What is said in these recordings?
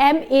M.A.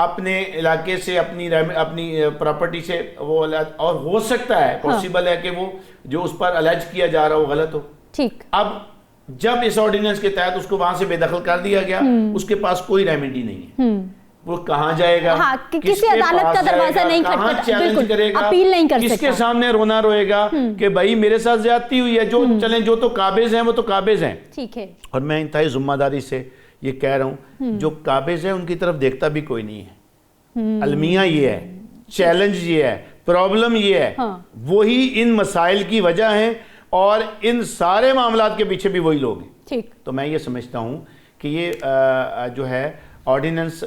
اپنے علاقے سے اپنی پراپرٹی سے وہ، اور ہو سکتا ہے پاسبل ہے کہ وہ جو اس پر الج کیا جا رہا ہو غلط ہو. ٹھیک. اب جب اس آرڈیننس کے تحت اس کو وہاں سے بے دخل کر دیا گیا، اس کے پاس کوئی ریمیڈی نہیں ہے. وہ کہاں جائے گا؟ کسی عدالت کا دروازہ نہیں کھٹکھٹائے گا، چیلنج کرے گا؟ اپیل نہیں کر سکتا. کس کے سامنے رونا روئے گا کہ بھائی میرے ساتھ زیادتی ہوئی ہے؟ جو چلیں، جو تو قابض ہیں وہ تو قابض ہیں. ٹھیک ہے. اور میں انتہائی ذمہ داری سے یہ کہہ رہا ہوں، جو قابض ہیں ان کی طرف دیکھتا بھی کوئی نہیں ہے. المیہ یہ ہے، چیلنج یہ ہے، پرابلم یہ ہے، وہی ان مسائل کی وجہ ہیں اور ان سارے معاملات کے پیچھے بھی وہی لوگ ہیں. ٹھیک. تو میں یہ سمجھتا ہوں کہ یہ جو ہے آرڈیننس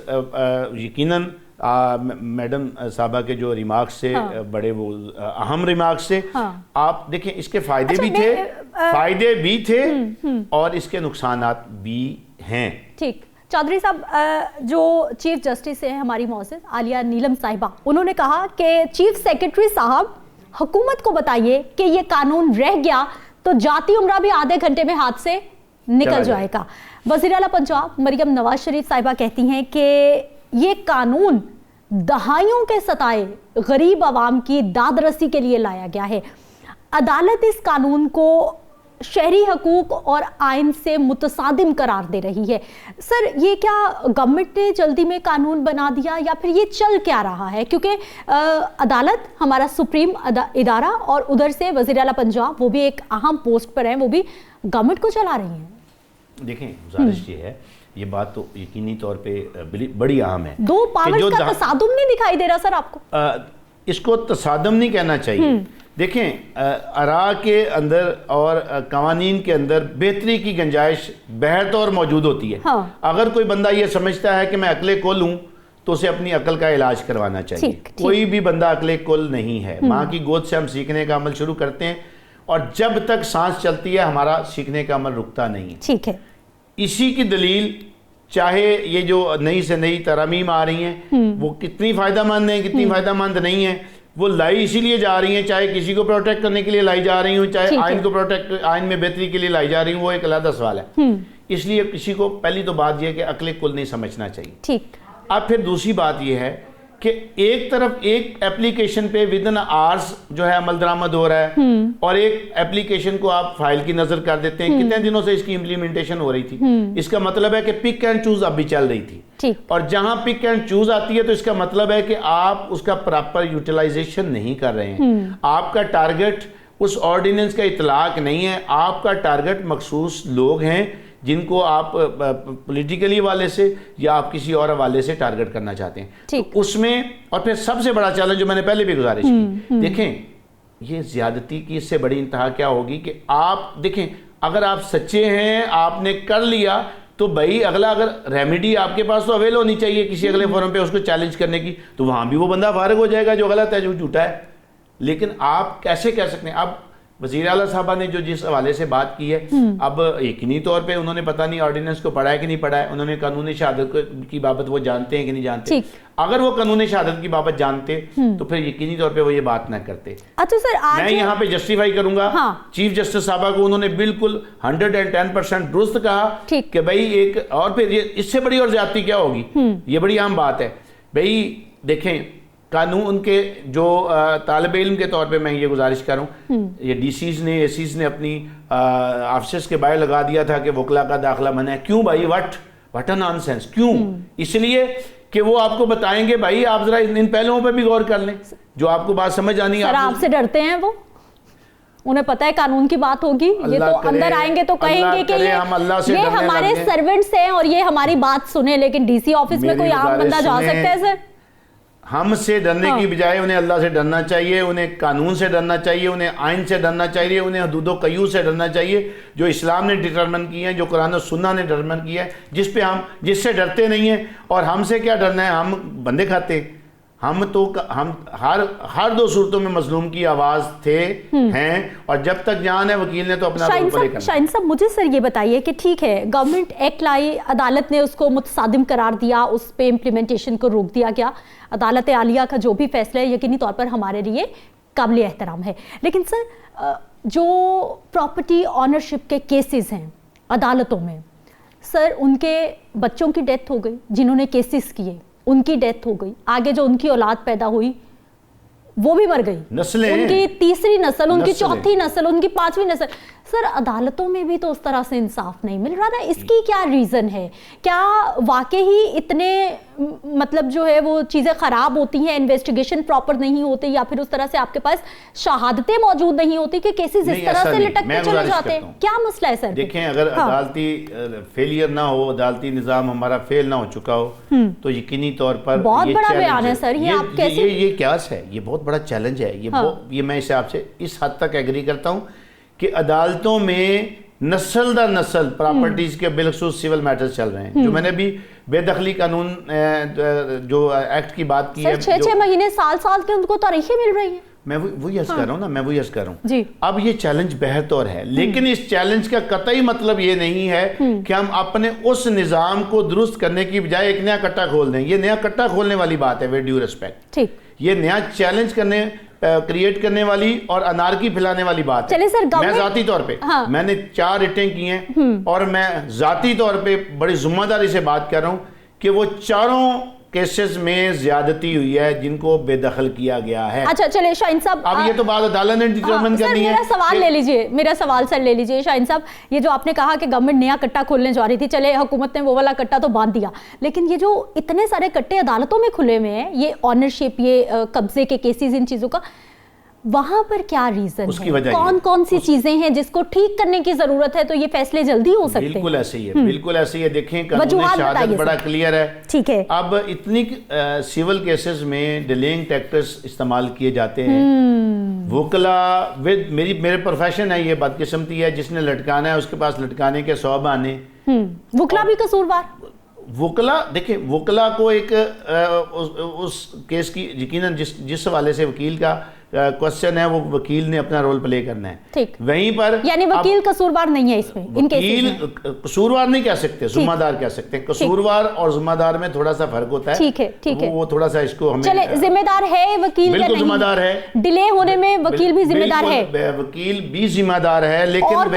یقیناً میڈم صاحبہ کے جو ریمارکس سے بڑے وہ اہم ریمارکس سے آپ دیکھیں اس کے فائدے بھی تھے اور اس کے نقصانات بھی ہیں. ٹھیک. چودھری صاحب، جو چیف جسٹس ہیں ہماری معزز عالیہ نیلم صاحبہ، انہوں نے کہا کہ چیف سیکرٹری صاحب حکومت کو بتائیے کہ یہ قانون رہ گیا تو جاتی عمرہ بھی آدھے گھنٹے میں ہاتھ سے نکل جائے گا. وزیر اعلیٰ پنجاب مریم نواز شریف صاحبہ کہتی ہیں کہ یہ قانون دہائیوں کے ستائے غریب عوام کی داد رسی کے لیے لایا گیا ہے. عدالت اس قانون کو شہری حقوق اور آئین سے متصادم قرار دے رہی ہے. سر، یہ کیا گورنمنٹ نے جلدی میں قانون بنا دیا یا پھر یہ چل کیا رہا ہے؟ کیونکہ عدالت ہمارا سپریم ادارہ اور ادھر سے وزیر اعلیٰ پنجاب وہ بھی ایک اہم پوسٹ پر ہیں، وہ بھی گورنمنٹ کو چلا رہی ہیں. دیکھیں، گزارش یہ ہے، یہ بات تو یقینی طور پہ بڑی اہم ہے. دو پاورز کا تصادم نہیں دکھائی دے رہا سر آپ کو؟ اس کو تصادم نہیں کہنا چاہیے. دیکھیں، آراء کے اندر اور قوانین کے اندر بہتری کی گنجائش بہت اور موجود ہوتی ہے. اگر کوئی بندہ یہ سمجھتا ہے کہ میں عقل کل ہوں تو اسے اپنی عقل کا علاج کروانا چاہیے. کوئی بھی بندہ عقل کل نہیں ہے. ماں کی گود سے ہم سیکھنے کا عمل شروع کرتے ہیں اور جب تک سانس چلتی ہے ہمارا سیکھنے کا عمل رکتا نہیں ہے. ٹھیک ہے. اسی کی دلیل چاہے یہ جو نئی سے نئی ترامیم آ رہی ہیں وہ کتنی فائدہ مند ہیں، کتنی فائدہ مند نہیں ہیں، وہ لائی اسی لیے جا رہی ہیں، چاہے کسی کو پروٹیکٹ کرنے کے لیے لائی جا رہی ہوں، چاہے آئین کو آئین میں بہتری کے لیے لائی جا رہی ہوں، وہ ایک علیحدہ سوال ہے. اس لیے کسی کو پہلی تو بات یہ ہے کہ عقل کل نہیں سمجھنا چاہیے. ٹھیک. اب پھر دوسری بات یہ ہے کہ ایک طرف ایک اپلیکیشن پہ ودن آرز جو ہے عمل درآمد ہو رہا ہے اور ایک اپلیکیشن کو آپ فائل کی نظر کر دیتے ہیں. کتنے دنوں سے اس کی امپلیمنٹیشن ہو رہی تھی. اس کا مطلب ہے کہ پک اینڈ چوز اب بھی چل رہی تھی. اور جہاں پک اینڈ چوز آتی ہے تو اس کا مطلب ہے کہ آپ اس کا پراپر یوٹیلائزیشن نہیں کر رہے ہیں. آپ کا ٹارگٹ اس آرڈیننس کا اطلاق نہیں ہے. آپ کا ٹارگٹ مخصوص لوگ ہیں جن کو آپ پولیٹیکلی حوالے سے یا آپ کسی اور حوالے سے ٹارگٹ کرنا چاہتے ہیں. اس میں اور پھر سب سے بڑا چیلنج جو میں نے پہلے بھی گزارش کی، دیکھیں یہ زیادتی کی اس سے بڑی انتہا کیا ہوگی کہ آپ دیکھیں اگر آپ سچے ہیں، آپ نے کر لیا تو بھائی اگلا اگر ریمیڈی آپ کے پاس تو اویل ہونی چاہیے کسی اگلے فورم پہ اس کو چیلنج کرنے کی، تو وہاں بھی وہ بندہ فارغ ہو جائے گا جو غلط ہے، جو جھوٹا ہے. لیکن آپ کیسے کہہ سکتے ہیں؟ اب وزیر اعلیٰ صاحبہ نے جو جس حوالے سے بات کی ہے، اب یقینی طور پہ انہوں نے پتہ نہیں آرڈیننس کو پڑھا ہے کہ نہیں پڑھا ہے. انہوں نے قانون شہادت کی بابت وہ جانتے ہیں کہ نہیں جانتے. اگر وہ قانون شہادت کی بابت جانتے تو پھر یقینی طور پہ وہ یہ بات نہ کرتے. اچھا سر، میں یہاں پہ جسٹیفائی کروں گا چیف جسٹس صاحبہ کو، انہوں نے بالکل 110% درست کہا کہ بھائی ایک اور پھر اس سے بڑی اور زیادتی کیا ہوگی. یہ بڑی اہم بات ہے. بھائی دیکھیں قانون کے جو طالب علم کے طور پہ میں یہ گزارش کر رہا ہوں، یہ ڈی سیز نے اے سیز نے اپنی آفسرز کے باہر لگا دیا تھا کہ وکلا کا داخلہ منع ہے. کیوں بھائی؟ What a naan sense. کیوں؟ اس لیے کہ وہ آپ کو بتائیں گے بھائی آپ ذرا ان پہلوؤں پہ بھی غور کر لیں جو آپ کو بات سمجھ آنی ہے. سر آپ سے ڈرتے ہیں وہ؟ انہیں پتہ ہے قانون کی بات ہوگی، یہ تو اندر آئیں گے تو کہیں گے کہ یہ ہمارے سرونٹس ہیں اور یہ ہماری بات سنیں. لیکن ڈی سی آفس میں کوئی عام بندہ جا سکتا ہے سر؟ ہم سے ڈرنے کی بجائے انہیں اللہ سے ڈرنا چاہیے، انہیں قانون سے ڈرنا چاہیے، انہیں آئین سے ڈرنا چاہیے، انہیں حدود و قیود سے ڈرنا چاہیے جو اسلام نے ڈٹرمن کی ہیں، جو قرآن و سنہ نے ڈٹرمن کیا ہے، جس سے ڈرتے نہیں ہیں. اور ہم سے کیا ڈرنا ہے؟ ہم بندے کھاتے. ہم ہر دو صورتوں میں مظلوم کی آواز تھے ہیں اور جب تک جان ہے وکیل نے تو اپنا رول پلے کرنا. شاہین صاحب مجھے سر یہ بتائیے کہ ٹھیک ہے گورنمنٹ ایکٹ لائی، عدالت نے اس کو متصادم قرار دیا، اس پہ امپلیمنٹیشن کو روک دیا گیا. عدالت عالیہ کا جو بھی فیصلہ ہے یقینی طور پر ہمارے لیے قابل احترام ہے. لیکن سر جو پراپرٹی آنرشپ کے کیسز ہیں عدالتوں میں، سر ان کے بچوں کی ڈیتھ ہو گئی جنہوں نے کیسز کیے، ان کی ڈیتھ ہو گئی, آگے جو ان کی اولاد پیدا ہوئی وہ بھی مر گئی, نسلیں, ان کی تیسری نسل, ان کی چوتھی نسل, ان کی پانچویں نسل. سر عدالتوں میں بھی تو اس طرح سے انصاف نہیں مل رہا نا, اس کی کیا ریزن ہے؟ کیا واقعی اتنے مطلب جو ہے وہ چیزیں خراب ہوتی ہیں, انویسٹیگیشن پراپر نہیں ہوتے, یا پھر اس طرح سے آپ کے پاس شہادتیں موجود نہیں ہوتی کہ کیسز اس طرح سے لٹکتے چلے جاتے ہیں؟ کیا مسئلہ ہے سر؟ دیکھیں, اگر عدالتی فیلئر نہ ہو, عدالتی نظام ہمارا فیل نہ ہو چکا ہو, تو یقینی طور پر بہت بڑا بیان ہے سر, یہ آپ کیسے, یہ کیاس ہے, یہ بہت بڑا چیلنج ہے. یہ میں اسے آپ سے اس حد تک ایگری کرتا ہوں کہ عدالتوں میں نسل در نسل پراپرٹیز کے بالخصوص سیول میٹرز چل رہے ہیں. جو میں نے بھی بے دخلی قانون جو ایکٹ کی بات کی ہے, 6 مہینے سال کے ان کو تاریخیں مل رہی ہیں. میں وہی عرض کر رہا ہوں اب یہ چیلنج بہتر ہے, لیکن اس چیلنج کا قطعی مطلب یہ نہیں ہے کہ ہم اپنے اس نظام کو درست کرنے کی بجائے ایک نیا کٹا کھول دیں. یہ نیا کٹا کھولنے والی بات ہے, ود ڈیو ریسپیکٹ, یہ نیا چیلنج کرنے کریٹ کرنے والی اور انارکی پھیلانے والی بات ہے. میں ذاتی طور پہ میں نے 4 ریٹیں کی ہیں, اور میں ذاتی طور پہ بڑی ذمہ داری سے بات کر رہا ہوں کہ وہ 4 کیسز میں زیادتی ہوئی ہے جن کو بے دخل کیا گیا ہے. اچھا چلے شاہین صاحب, اب یہ تو بات عدالت نے ڈیٹرمن کرنی ہے. میرا سوال سر لے لیجئے شاہین صاحب, یہ جو آپ نے کہا کہ گورنمنٹ نیا کٹا کھولنے جا رہی تھی, چلے حکومت نے وہ والا کٹا تو باندھ دیا, لیکن یہ جو اتنے سارے کٹے عدالتوں میں کھلے ہوئے ہیں, یہ آنرشپ, یہ قبضے کے کیسز, ان چیزوں کا وہاں پر کیا ریزن ہے؟ کون سی چیزیں ہیں جس کو ٹھیک کرنے کی ضرورت ہے تو یہ فیصلے جلدی ہو سکتے ہیں؟ بالکل ایسے ہی ہے, بالکل ایسے ہی ہے. دیکھیں قانون شہادت بڑا کلیئر ہے. ٹھیک ہے, اب اتنی سیول کیسز میں ڈیلیئنگ ٹیکٹرز استعمال کیے جاتے ہیں. وکلا, میرے پروفیشن ہے یہ, بدقسمتی ہے, جس نے لٹکانا ہے اس کے پاس لٹکانے کے 100 بہانے. وکلا بھی قصوروار, وکلا, دیکھیں وکلا کو ایک اس کیس کی یقیناً جس حوالے سے وکیل کا کوسچن ہے, وہ وکیل نے اپنا رول پلے کرنا ہے. وہیں پر یعنی وکیل قصوروار نہیں ہے اس میں, وکیل قصوروار نہیں کہہ سکتے, ذمہ دار کہہ سکتے ہیں. قصوروار اور ذمہ دار میں تھوڑا سا فرق ہوتا ہے. ٹھیک ہے, وہ تھوڑا سا اس کو ہمیں, چلے ذمہ دار ہے وکیل, بالکل ذمہ دار ہے, ڈیلے ہونے میں وکیل بھی ذمہ دار ہے, وکیل بھی ذمہ دار ہے, لیکن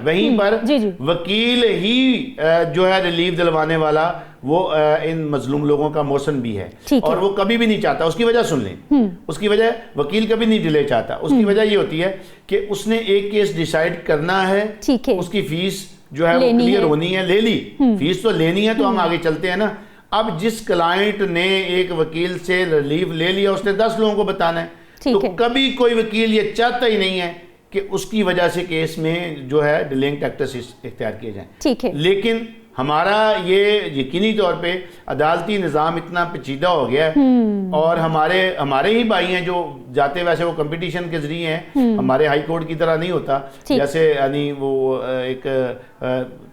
وہیں پر وکیل ہی جو ہے ریلیف دلوانے والا, وہ ان مظلوم لوگوں کا موشن بھی ہے, اور وہ کبھی بھی نہیں چاہتا. اس کی وجہ سن لیں, اس کی وجہ وکیل کبھی نہیں ڈیلے چاہتا. اس کی وجہ یہ ہوتی ہے کہ اس نے ایک کیس ڈیسائیڈ کرنا ہے, اس کی فیس جو ہے وہ کلیئر ہونی ہے, لے لی فیس تو لینی ہے, تو ہم آگے چلتے ہیں نا. اب جس کلائنٹ نے ایک وکیل سے ریلیف لے لیا, اس نے 10 لوگوں کو بتانا ہے, تو کبھی کوئی وکیل یہ چاہتا ہی نہیں ہے کہ اس کی وجہ سے کیس میں جو ہے ڈیلیئنگ ٹیکٹرز اختیار کیے جائیں. لیکن ہمارا یہ یقینی طور پہ عدالتی نظام اتنا پیچیدہ ہو گیا ہے, اور ہمارے ہی بھائی ہیں جو جاتے, ویسے وہ کمپٹیشن کے ذریعے ہیں, ہمارے ہائی کورٹ کی طرح نہیں ہوتا, جیسے یعنی وہ ایک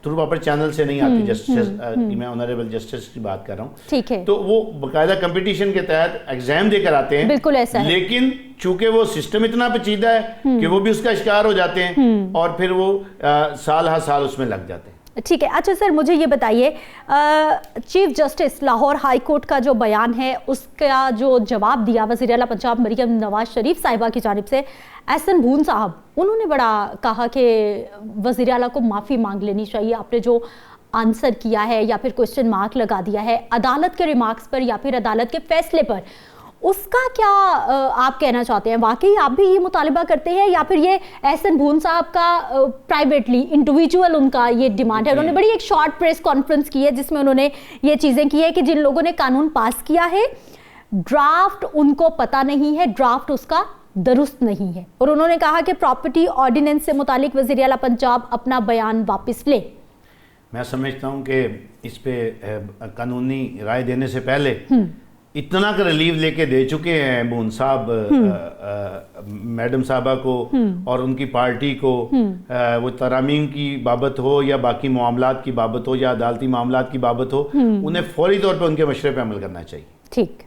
تھرو پراپر چینل سے نہیں آتی جسٹس, میں آنریبل جسٹس کی بات کر رہا ہوں, تو وہ باقاعدہ کمپٹیشن کے تحت ایگزام دے کر آتے ہیں. لیکن چونکہ وہ سسٹم اتنا پیچیدہ ہے کہ وہ بھی اس کا شکار ہو جاتے ہیں, اور پھر وہ سال ہر سال اس میں لگ جاتے ہیں. ٹھیک ہے. اچھا سر, مجھے یہ بتائیے, chief justice Lahore high court کا جو بیان ہے, اس کا جو جواب دیا وزیر اعلیٰ پنجاب مریم نواز شریف صاحبہ کی جانب سے, احسن بھون صاحب, انہوں نے بڑا کہا کہ وزیر اعلیٰ کو معافی مانگ لینی چاہیے, آپ نے جو آنسر کیا ہے یا پھر کوسچن مارک لگا دیا ہے عدالت کے ریمارکس پر یا پھر عدالت کے فیصلے پر, اس کا کیا آپ کہنا چاہتے ہیں؟ واقعی آپ بھی یہ مطالبہ کرتے ہیں, یا پھر یہ احسن بھون صاحب کا پرائیویٹلی انڈیویجول ان کا یہ ڈیمانڈ ہے؟ انہوں نے بڑی ایک شارٹ پریس کانفرنس کی ہے جس میں انہوں نے یہ چیزیں کی ہے کہ جن لوگوں نے قانون پاس کیا ہے, ڈرافٹ ان کو پتہ نہیں ہے, ڈرافٹ اس کا درست نہیں ہے, اور انہوں نے کہا کہ پراپرٹی آرڈیننس سے متعلق وزیر اعلیٰ پنجاب اپنا بیان واپس لے. میں سمجھتا ہوں کہ اس پہ قانونی رائے دینے سے پہلے اتنا کا ریلیف لے کے دے چکے ہیں بون صاحب میڈم صاحبہ کو اور ان کی پارٹی کو, وہ ترامیم کی بابت ہو یا باقی معاملات کی بابت ہو یا عدالتی معاملات کی بابت ہو, انہیں فوری طور پہ ان کے مشورے پہ عمل کرنا چاہیے. ٹھیک,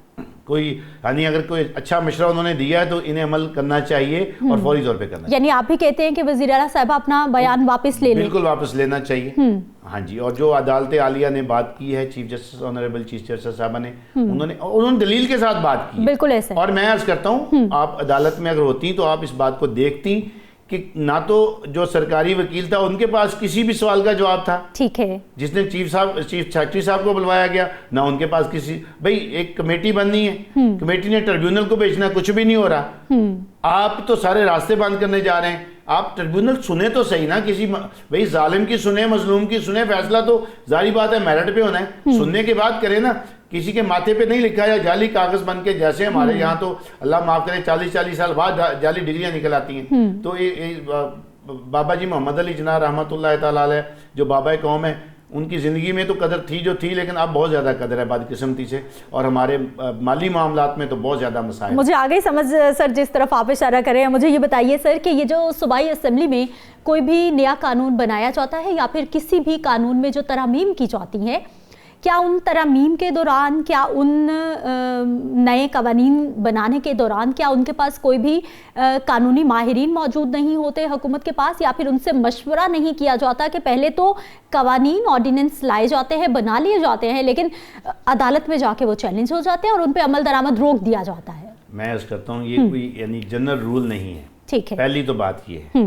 کوئی یعنی اگر کوئی اچھا مشورہ انہوں نے دیا ہے تو انہیں عمل کرنا چاہیے اور فوری طور پہ کرنا چاہیے. یعنی آپ بھی کہتے ہیں کہ وزیر اعلیٰ صاحبہ اپنا بیان واپس لے لیں؟ بالکل واپس لینا چاہیے. ہاں جی, اور جو عدالت عالیہ نے بات کی ہے, chief justice honourable chief justice صاحبہ نے, انہوں نے دلیل کے ساتھ بات کی. بالکل ایسا. اور میں عرض کرتا ہوں, آپ عدالت میں اگر ہوتی تو آپ اس بات کو دیکھتی کہ نہ تو جو سرکاری وکیل تھا ان کے پاس کسی بھی سوال کا جواب تھا، ٹھیک ہے، جس نے چیف سیکرٹری صاحب کو بلوایا گیا، نہ ان کے پاس کسی، بھئی ایک کمیٹی بننی ہے، کمیٹی نے ٹریبیونل کو بھیجنا، کچھ بھی نہیں ہو رہا، آپ تو سارے راستے بند کرنے جا رہے ہیں، آپ ٹریبیونل سنیں تو صحیح نا، کسی بھئی ظالم کی سنیں، مظلوم کی سنیں، فیصلہ تو ظاہری بات ہے میرٹ پہ ہونا ہے، سننے کے بعد کریں نا، کسی کے ماتھے پہ نہیں لکھا یا جعلی کاغذ بن کے، جیسے ہمارے یہاں تو اللہ معاف کرے 40 سال بعد جعلی ڈگریاں نکل آتی ہیں، تو بابا جی محمد علی جناح رحمۃ اللہ تعالیٰ علیہ جو بابا قوم ہے، ان کی زندگی میں تو قدر تھی جو تھی، لیکن اب بہت زیادہ قدر ہے بدقسمتی سے، اور ہمارے مالی معاملات میں تو بہت زیادہ مسائل۔ مجھے آگے سمجھ سر جس طرف آپ اشارہ کریں ہیں، مجھے یہ بتائیے سر کہ یہ جو صوبائی اسمبلی میں کوئی بھی نیا قانون بنایا جاتا ہے یا پھر کسی بھی قانون میں جو ترامیم کی جاتی ہیں، کیا ان ترامیم کے دوران، کیا ان نئے قوانین بنانے کے دوران کیا ان کے پاس کوئی بھی قانونی ماہرین موجود نہیں ہوتے حکومت کے پاس، یا پھر ان سے مشورہ نہیں کیا جاتا کہ پہلے تو قوانین آرڈیننس لائے جاتے ہیں، بنا لیے جاتے ہیں، لیکن عدالت میں جا کے وہ چیلنج ہو جاتے ہیں اور ان پہ عمل درآمد روک دیا جاتا ہے؟ میں عرض کرتا ہوں یہ کوئی یعنی جنرل رول نہیں ہے، ٹھیک ہے، پہلی تو بات یہ ہے۔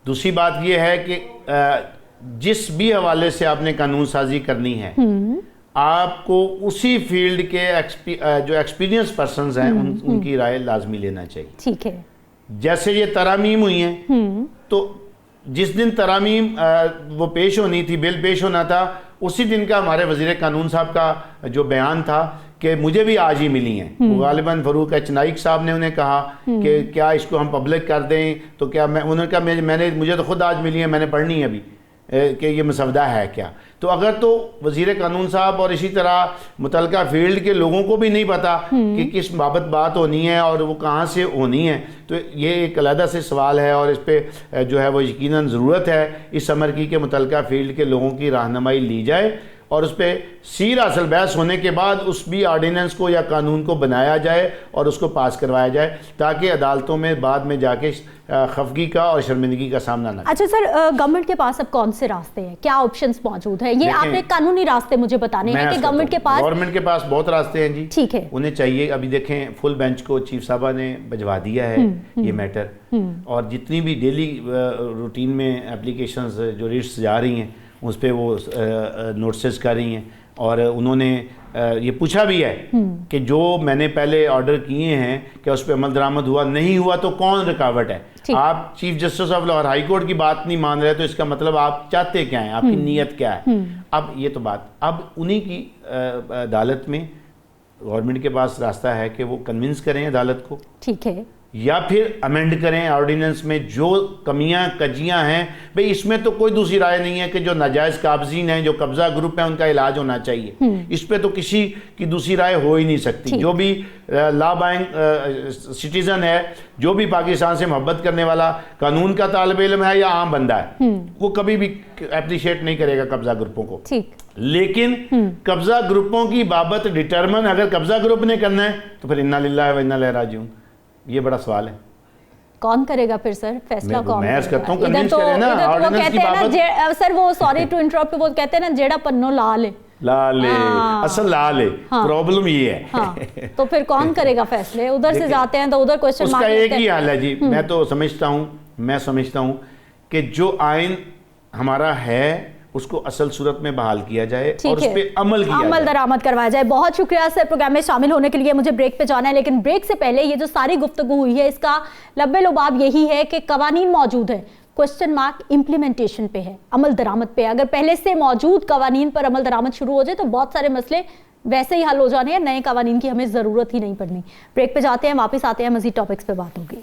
دوسری بات یہ ہے کہ جس بھی حوالے سے آپ نے قانون سازی کرنی ہے، آپ کو اسی فیلڈ کے جو ایکسپیرینس پرسنز ہیں ان کی رائے لازمی لینا چاہیے، ٹھیک ہے۔ جیسے یہ ترامیم ہوئی ہیں، تو جس دن ترامیم وہ پیش ہونی تھی، بل پیش ہونا تھا، اسی دن کا ہمارے وزیر قانون صاحب کا جو بیان تھا کہ مجھے بھی آج ہی ملی ہیں، غالباً فروخ ایچ نائک صاحب نے انہیں کہا کہ کیا اس کو ہم پبلک کر دیں، تو کیا انہوں نے کہا مجھے تو خود آج ملی ہیں، میں نے پڑھنی ہے ابھی کہ یہ مسودہ ہے کیا۔ تو اگر تو وزیر قانون صاحب اور اسی طرح متعلقہ فیلڈ کے لوگوں کو بھی نہیں پتا کہ کس بابت بات ہونی ہے اور وہ کہاں سے ہونی ہے، تو یہ ایک علیحدہ سے سوال ہے، اور اس پہ جو ہے وہ یقیناً ضرورت ہے اس امر کی کہ متعلقہ فیلڈ کے لوگوں کی رہنمائی لی جائے، اور اس پہ سیر اصل بحث ہونے کے بعد اس بھی آرڈیننس کو یا قانون کو بنایا جائے اور اس کو پاس کروایا جائے، تاکہ عدالتوں میں بعد میں جا کے خفگی کا اور شرمندگی کا سامنا نہ کرے۔ اچھا سر، گورنمنٹ کے پاس اب کون سے راستے ہیں، کیا آپشنز موجود ہیں؟ یہ آپ نے قانونی راستے مجھے بتانے ہیں کہ گورنمنٹ کے پاس بہت راستے ہیں جی، ٹھیک ہے۔ انہیں چاہیے، ابھی دیکھیں فل بینچ کو چیف صاحبہ نے بھجوا دیا ہے یہ میٹر، اور جتنی بھی ڈیلی روٹین میں اپلیکیشنز جو ریٹس جا رہی ہیں اس پہ وہ نوٹسز کر رہی ہیں، اور انہوں نے یہ پوچھا بھی ہے کہ جو میں نے پہلے آرڈر کیے ہیں کہ اس پہ عمل درآمد ہوا نہیں ہوا تو کون رکاوٹ ہے؟ آپ chief justice of Lahore high court کی بات نہیں مان رہے تو اس کا مطلب آپ چاہتے کیا ہیں، آپ کی نیت کیا ہے؟ اب یہ تو بات اب انہی کی عدالت میں گورنمنٹ کے پاس راستہ ہے کہ وہ کنونس کریں عدالت کو، ٹھیک ہے، یا پھر امینڈ کریں آرڈیننس میں جو کمیاں کجیاں ہیں۔ بھئی اس میں تو کوئی دوسری رائے نہیں ہے کہ جو ناجائز قابضین ہیں، جو قبضہ گروپ ہیں، ان کا علاج ہونا چاہیے، اس پہ تو کسی کی دوسری رائے ہو ہی نہیں سکتی۔ جو بھی لا بائنگ سٹیزن ہے، جو بھی پاکستان سے محبت کرنے والا قانون کا طالب علم ہے یا عام بندہ ہے، وہ کبھی بھی اپریشیٹ نہیں کرے گا قبضہ گروپوں کو، لیکن قبضہ گروپوں کی بابت ڈیٹرمن اگر قبضہ گروپ نے کرنا ہے تو پھر انا للہ و انا الیہ راجعون، یہ بڑا سوال ہے، کون کرے گا پھر سر فیصلہ؟ کون میں کرتا ہوں کنونس کرے نا آرڈیننس کی بابت۔ سر وہ سوری ٹو انٹرپٹ، وہ کہتے ہیں نا جیڑا پنو لال ہے، لال ہے اصل لال ہے، پرابلم یہ ہے، تو پھر کون کرے گا فیصلے؟ ادھر سے جاتے ہیں تو ادھر کوسچن مارک، اس کا ایک ہی حل ہے جی، میں تو سمجھتا ہوں کہ جو آئین ہمارا ہے اس کو اصل صورت میں بحال کیا جائے اور اس پہ عمل درآمد کروایا جائے۔ بہت شکریہ سر پروگرام میں شامل ہونے کے لیے۔ مجھے بریک پہ جانا ہے، لیکن بریک سے پہلے یہ جو ساری گفتگو ہوئی ہے اس کا لب لباب یہی ہے کہ قوانین موجود ہیں، کوسچن مارک امپلیمنٹیشن پہ ہے، عمل درآمد پہ۔ اگر پہلے سے موجود قوانین پر عمل درآمد شروع ہو جائے تو بہت سارے مسئلے ویسے ہی حل ہو جانے ہیں، نئے قوانین کی ہمیں ضرورت ہی نہیں پڑنی۔ بریک پہ جاتے ہیں، واپس آتے ہیں، مزید ٹاپکس پہ بات ہوگی۔